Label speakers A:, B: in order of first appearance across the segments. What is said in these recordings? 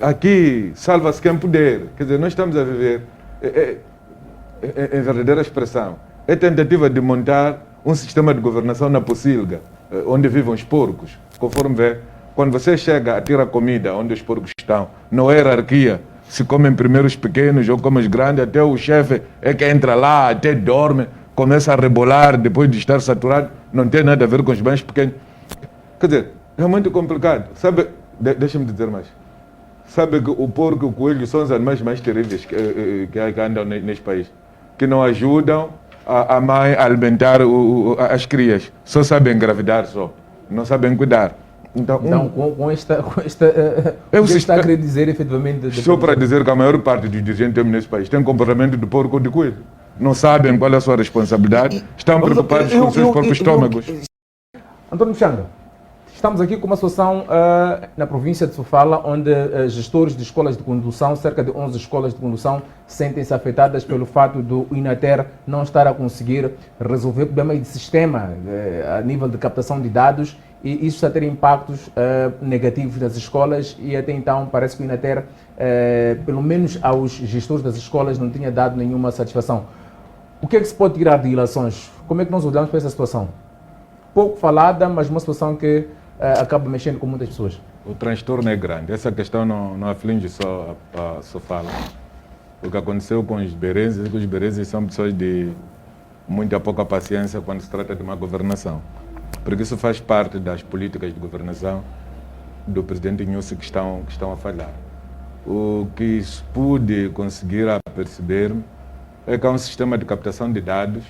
A: Aqui salva-se quem puder. Quer dizer, nós estamos a viver, em verdadeira expressão, é tentativa de montar um sistema de governação na pocilga, onde vivem os porcos. Conforme vê, quando você chega a tirar comida onde os porcos estão, não é hierarquia. Se comem primeiro os pequenos ou comem os grandes, até o chefe é que entra lá, até dorme, começa a rebolar depois de estar saturado, não tem nada a ver com os bens pequenos. Quer dizer, é muito complicado. Sabe, deixa-me dizer mais. Sabe que o porco e o coelho são os animais mais terríveis que andam neste país, que não ajudam a mãe a alimentar as crias, só sabem engravidar só, não sabem cuidar. Então
B: com esta o que está a querer dizer efetivamente?
A: Só para dizer que a maior parte dos dirigentes neste país tem comportamento de porco ou de coelho. Não sabem qual é a sua responsabilidade, estão preocupados com os seus próprios estômagos.
B: António Muxanga, estamos aqui com uma situação na província de Sofala, onde gestores de escolas de condução, cerca de 11 escolas de condução, sentem-se afetadas pelo fato do Inater não estar a conseguir resolver problemas de sistema a nível de captação de dados, e isso está a ter impactos negativos nas escolas, e até então parece que o Inater, pelo menos aos gestores das escolas, não tinha dado nenhuma satisfação. O que é que se pode tirar de ilações? Como é que nós olhamos para essa situação? Pouco falada, mas uma situação que acaba mexendo com muitas pessoas.
A: O transtorno é grande. Essa questão não aflige só a Sofala. O que aconteceu com os berezes são pessoas de muita pouca paciência quando se trata de uma governação. Porque isso faz parte das políticas de governação do presidente Nyusi que estão a falhar. O que se pude conseguir perceber é que há um sistema de captação de dados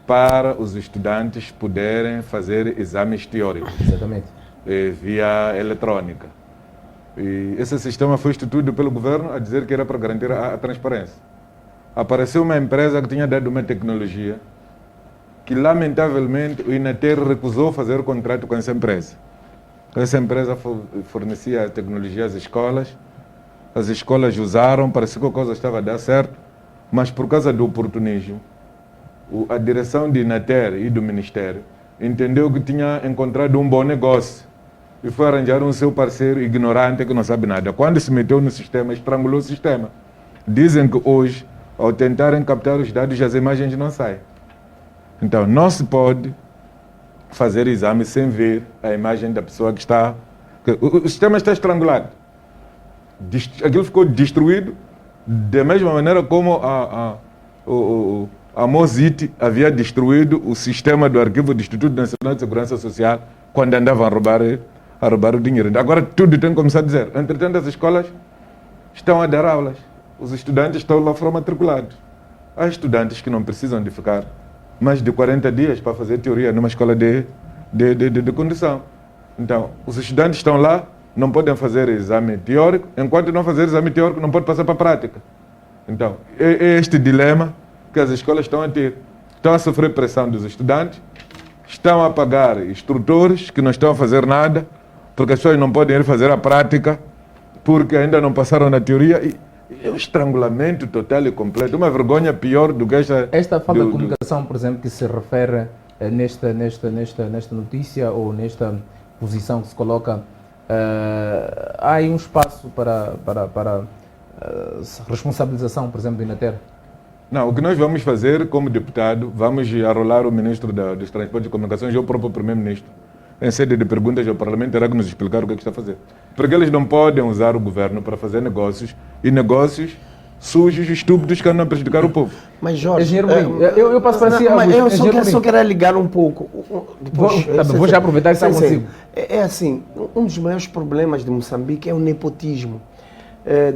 A: para os estudantes poderem fazer exames teóricos.
B: Exatamente.
A: Via eletrônica. E esse sistema foi instituído pelo governo a dizer que era para garantir a transparência. Apareceu uma empresa que tinha dado uma tecnologia que, lamentavelmente, o Inater recusou fazer contrato com essa empresa. Essa empresa fornecia a tecnologia às escolas, as escolas usaram, parecia que a coisa estava a dar certo, mas por causa do oportunismo, a direção de Inater e do Ministério entendeu que tinha encontrado um bom negócio e foi arranjar um seu parceiro ignorante que não sabe nada. Quando se meteu no sistema, estrangulou o sistema. Dizem que hoje, ao tentarem captar os dados, as imagens não saem. Então, não se pode fazer exame sem ver a imagem da pessoa que está... O sistema está estrangulado. Aquilo ficou destruído da mesma maneira como a Mozit havia destruído o sistema do arquivo do Instituto Nacional de Segurança Social quando andavam a roubar o dinheiro. Agora tudo tem que começar a dizer. Entretanto, as escolas estão a dar aulas. Os estudantes estão lá foram matriculados. Há estudantes que não precisam de ficar mais de 40 dias para fazer teoria numa escola de condução. Então, os estudantes estão lá, não podem fazer exame teórico, enquanto não fazer exame teórico não pode passar para a prática. Então, é este dilema que as escolas estão a ter. Estão a sofrer pressão dos estudantes, estão a pagar instrutores que não estão a fazer nada, porque as pessoas não podem ir fazer a prática, porque ainda não passaram na teoria. É um estrangulamento total e completo, uma vergonha pior do que esta...
B: Esta falta de comunicação, por exemplo, que se refere nesta notícia ou nesta posição que se coloca, há aí um espaço para responsabilização, por exemplo, do Inater?
A: Não, o que nós vamos fazer como deputado, vamos arrolar o Ministro dos Transportes e Comunicações e o próprio Primeiro-Ministro, em sede de perguntas ao Parlamento, terá que nos explicar o que está a fazer. Porque eles não podem usar o governo para fazer negócios, e negócios sujos e estúpidos que andam a prejudicar o povo.
C: Mas, Jorge,
B: eu passo para si.
C: Eu só quero ligar um pouco.
B: Vou já aproveitar que está consigo.
C: É assim, um dos maiores problemas de Moçambique é o nepotismo.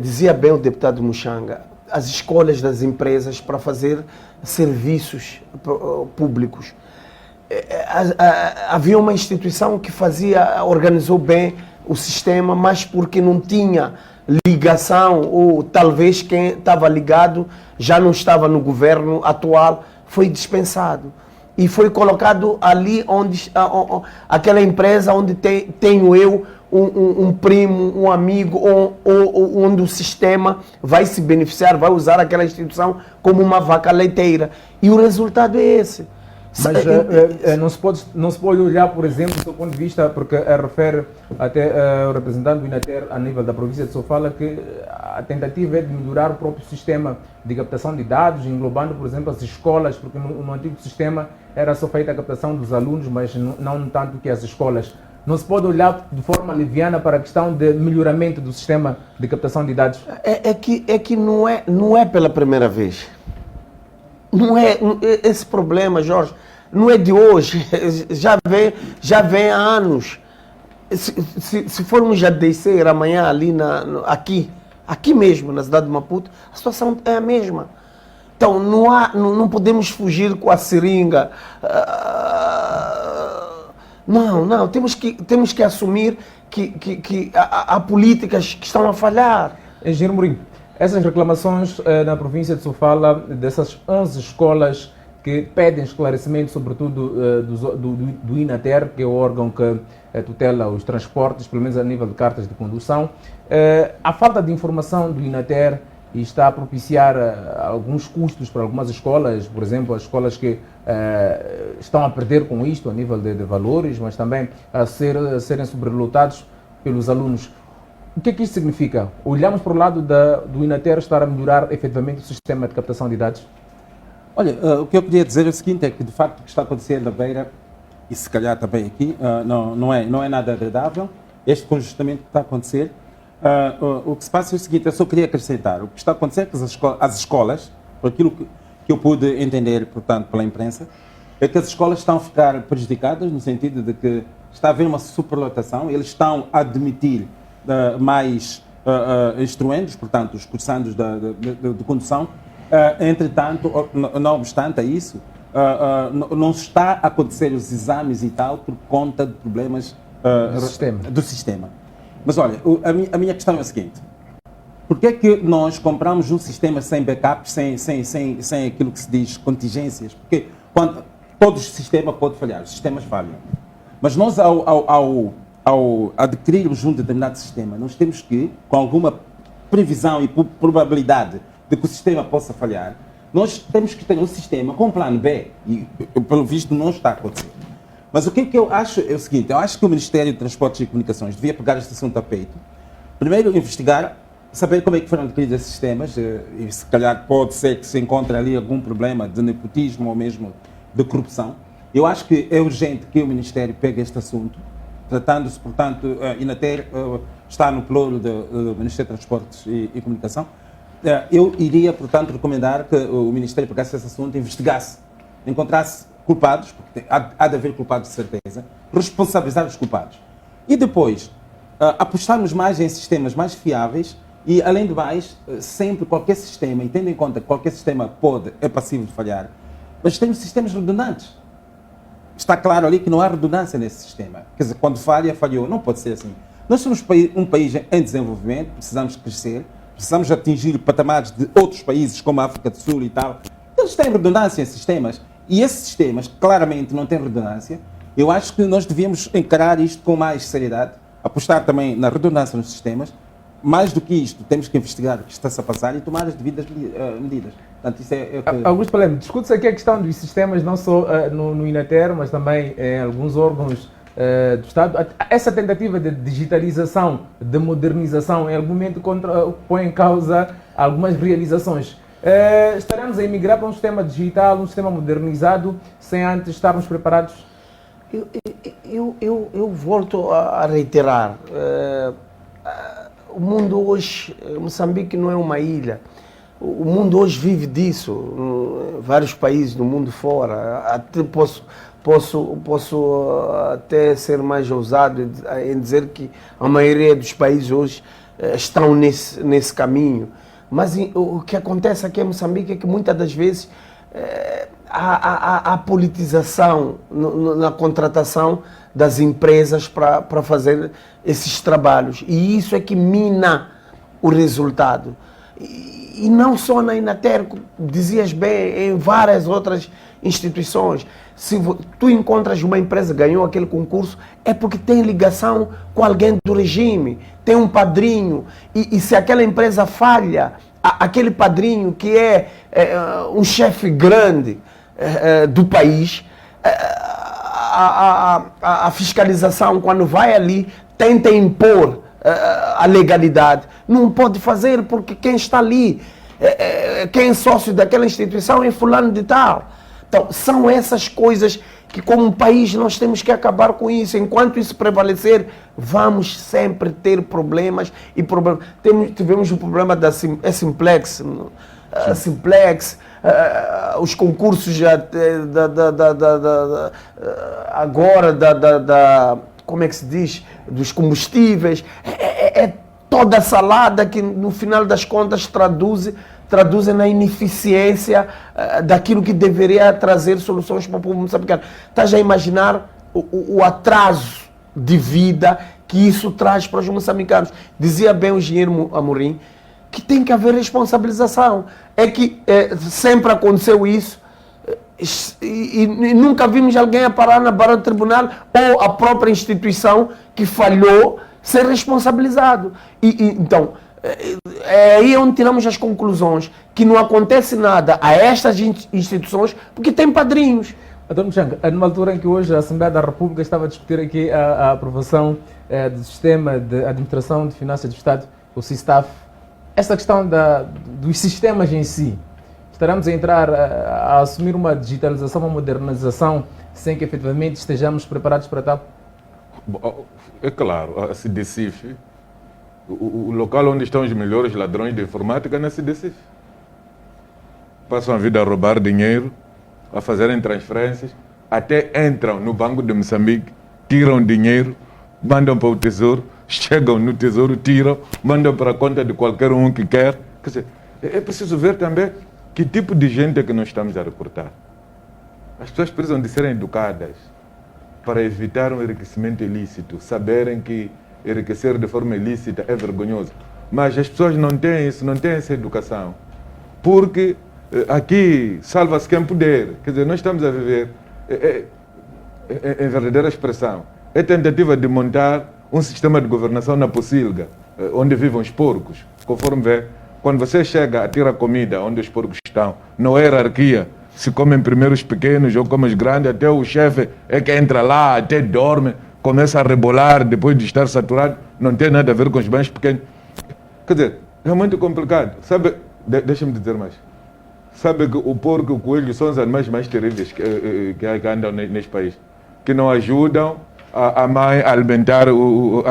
C: Dizia bem o deputado Muxanga, as escolhas das empresas para fazer serviços públicos. Havia uma instituição que organizou bem o sistema, mas porque não tinha ligação, ou talvez quem estava ligado já não estava no governo atual, foi dispensado. E foi colocado ali onde aquela empresa onde tenho eu um primo, um amigo, onde o sistema vai se beneficiar, vai usar aquela instituição como uma vaca leiteira. E o resultado é esse.
B: Mas não se pode olhar, por exemplo, do seu ponto de vista, porque refere até o representante do INATER a nível da província de Sofala, que a tentativa é de melhorar o próprio sistema de captação de dados, englobando, por exemplo, as escolas, porque no antigo sistema era só feita a captação dos alunos, mas não tanto que as escolas. Não se pode olhar de forma leviana para a questão de melhoramento do sistema de captação de dados?
C: É que não é pela primeira vez. Não é esse problema, Jorge, não é de hoje, já vem há anos. Se formos a descer amanhã ali aqui mesmo, na cidade de Maputo, a situação é a mesma. Então não podemos fugir com a seringa. Não, temos que assumir que há políticas que estão a falhar.
B: Engenheiro Mourinho, essas reclamações na província de Sofala, dessas 11 escolas que pedem esclarecimento, sobretudo do INATER, que é o órgão que tutela os transportes, pelo menos a nível de cartas de condução, a falta de informação do INATER está a propiciar alguns custos para algumas escolas, por exemplo, as escolas que estão a perder com isto a nível de valores, mas também a serem sobrelotados pelos alunos. O que é que isto significa? Olhamos para o lado do INATER estar a melhorar efetivamente o sistema de captação de dados?
D: Olha, o que eu queria dizer é o seguinte, é que de facto o que está acontecendo na Beira, e se calhar também aqui, não é nada agradável, este congestionamento que está a acontecer. O que se passa é o seguinte, eu só queria acrescentar, o que está a acontecer é que as escolas, por aquilo que eu pude entender, portanto, pela imprensa, é que as escolas estão a ficar prejudicadas, no sentido de que está a haver uma superlotação, eles estão a admitir mais instruendos, portanto, os cursandos de condução. Entretanto, não obstante a isso, não está a acontecer os exames e tal por conta de problemas do sistema. Mas olha, a minha questão é a seguinte: por que é que nós compramos um sistema sem backup, sem aquilo que se diz contingências? Porque todo o sistema pode falhar, os sistemas falham. Mas nós, ao adquirirmos um determinado sistema, nós temos que, com alguma previsão e probabilidade de que o sistema possa falhar, nós temos que ter um sistema com plano B, e pelo visto não está a acontecer. Mas o que eu acho é o seguinte, eu acho que o Ministério de Transportes e Comunicações devia pegar este assunto a peito, primeiro investigar, saber como é que foram adquiridos esses sistemas, e se calhar pode ser que se encontre ali algum problema de nepotismo ou mesmo de corrupção. Eu acho que é urgente que o Ministério pegue este assunto, tratando-se, portanto, INATER está no pluro do Ministério de Transportes e Comunicação. Eu iria, portanto, recomendar que o Ministério pegasse esse assunto, investigasse, encontrasse culpados, porque há de haver culpados de certeza, responsabilizar os culpados. E depois, apostarmos mais em sistemas mais fiáveis e, além do mais, sempre qualquer sistema, e tendo em conta que qualquer sistema é passivo de falhar, mas temos sistemas redundantes. Está claro ali que não há redundância nesse sistema. Quer dizer, quando falha, falhou. Não pode ser assim. Nós somos um país em desenvolvimento, precisamos crescer, precisamos atingir patamares de outros países, como a África do Sul e tal. Eles têm redundância em sistemas. E esses sistemas, claramente, não têm redundância. Eu acho que nós devíamos encarar isto com mais seriedade, apostar também na redundância nos sistemas. Mais do que isto, temos que investigar o que está-se a passar e tomar as devidas medidas. Portanto, isso é
B: Augusto Palema, discute-se aqui a questão dos sistemas, não só no INATER, mas também em alguns órgãos do Estado. Essa tentativa de digitalização, de modernização, em algum momento põe em causa algumas realizações. Estaremos a emigrar para um sistema digital, um sistema modernizado, sem antes estarmos preparados?
C: Eu volto a reiterar. O mundo hoje, Moçambique não é uma ilha. O mundo hoje vive disso. Vários países do mundo fora. Até posso até ser mais ousado em dizer que a maioria dos países hoje estão nesse caminho. Mas o que acontece aqui em Moçambique é que muitas das vezes há politização na contratação das empresas para fazer esses trabalhos. E isso é que mina o resultado. E não só na INATER, dizias bem, em várias outras instituições. Se tu encontras uma empresa que ganhou aquele concurso, é porque tem ligação com alguém do regime, tem um padrinho. E se aquela empresa falha, aquele padrinho que é um chefe grande do país, a fiscalização, quando vai ali, tenta impor a legalidade. Não pode fazer, porque quem está ali, quem é sócio daquela instituição é fulano de tal. Então, são essas coisas que, como país, nós temos que acabar com isso. Enquanto isso prevalecer, vamos sempre ter problemas e problemas. Tivemos o problema da Simplex, os concursos agora como é que se diz, dos combustíveis, é toda a salada que no final das contas traduzem na ineficiência daquilo que deveria trazer soluções para o povo moçambicano. Estás a imaginar o atraso de vida que isso traz para os moçambicanos. Dizia bem o engenheiro Amorim que tem que haver responsabilização. É que sempre aconteceu isso e nunca vimos alguém a parar na barra do tribunal ou a própria instituição que falhou ser responsabilizado. Então, é aí onde tiramos as conclusões que não acontece nada a estas instituições porque tem padrinhos.
B: Dr. Mchanga, numa altura em que hoje a Assembleia da República estava a discutir aqui a aprovação do Sistema de Administração de Finanças do Estado, o SISTAF, essa questão dos sistemas em si, estaremos a entrar a assumir uma digitalização, uma modernização, sem que efetivamente estejamos preparados para tal?
A: É claro, a CDCIF, o local onde estão os melhores ladrões de informática é na CDCIF. Passam a vida a roubar dinheiro, a fazerem transferências, até entram no Banco de Moçambique, tiram dinheiro, mandam para o Tesouro, chegam no Tesouro, tiram, mandam para a conta de qualquer um que quer. Quer dizer, é preciso ver também que tipo de gente é que nós estamos a reportar. As pessoas precisam de serem educadas para evitar um enriquecimento ilícito, saberem que enriquecer de forma ilícita é vergonhoso. Mas as pessoas não têm isso, não têm essa educação. Porque aqui salva-se quem puder. Quer dizer, nós estamos a viver, em verdadeira expressão, é tentativa de montar um sistema de governação na pocilga, onde vivem os porcos. Conforme vê, quando você chega a tirar comida onde os porcos estão, na hierarquia, se comem primeiro os pequenos ou comem os grandes, até o chefe é que entra lá, até dorme, começa a rebolar depois de estar saturado, não tem nada a ver com os mais pequenos. Quer dizer, é muito complicado. Sabe, deixa-me dizer mais. Sabe que o porco e o coelho são os animais mais terríveis que andam neste país, que não ajudam a mãe a alimentar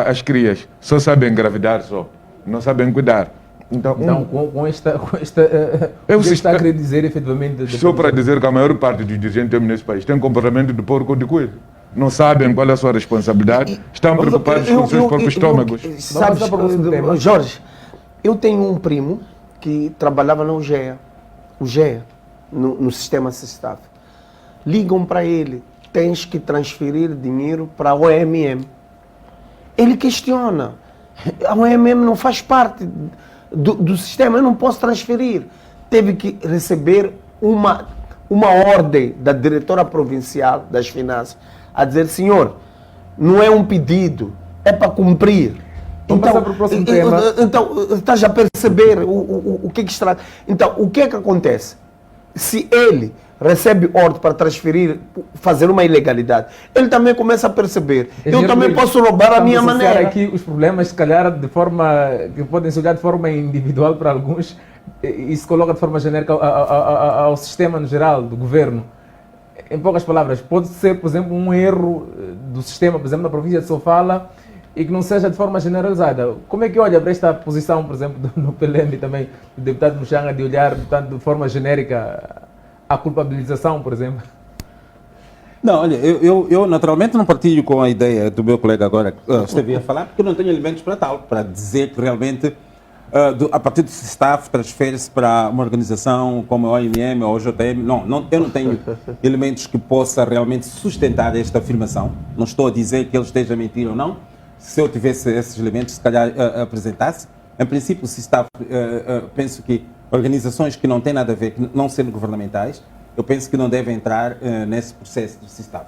A: as crias, só sabem engravidar só, não sabem cuidar. Então
B: com esta o que está a querer dizer efetivamente...
A: Só para dizer que a maior parte dos dirigentes nesse país tem comportamento de porco ou de coelho. Não sabem qual é a sua responsabilidade, estão preocupados com os seus próprios estômagos.
C: Sabes, Jorge, eu tenho um primo que trabalhava na UGEA, no sistema SISTAF. Ligam para ele, tens que transferir dinheiro para a OMM. Ele questiona, a OMM não faz parte do sistema, eu não posso transferir. Teve que receber uma ordem da diretora provincial das finanças a dizer, senhor, não é um pedido, é para cumprir. Então, estás a perceber o que está... Então, o que é que acontece? Se ele recebe ordem para transferir, fazer uma ilegalidade, ele também começa a perceber. Eu também posso roubar a minha maneira.
B: Aqui os problemas, se calhar, de forma que podem se olhar de forma individual para alguns e se coloca de forma genérica ao sistema no geral do governo. Em poucas palavras, pode ser, por exemplo, um erro do sistema, por exemplo, na província de Sofala, e que não seja de forma generalizada. Como é que olha para esta posição, por exemplo, no PLM também, do deputado Mchanga, de olhar, portanto, de forma genérica a culpabilização, por exemplo?
D: Não, olha, eu naturalmente não partilho com a ideia do meu colega agora que esteve a falar, porque eu não tenho elementos para tal, para dizer que realmente a partir do SISTAF transfere-se para uma organização como a OMM ou a JM. Não, eu não tenho elementos que possa realmente sustentar esta afirmação. Não estou a dizer que ele esteja a mentir ou não. Se eu tivesse esses elementos, se calhar apresentasse. Em princípio, o SISTAF, penso que organizações que não têm nada a ver, que não sendo governamentais, eu penso que não devem entrar nesse processo do SISTAF.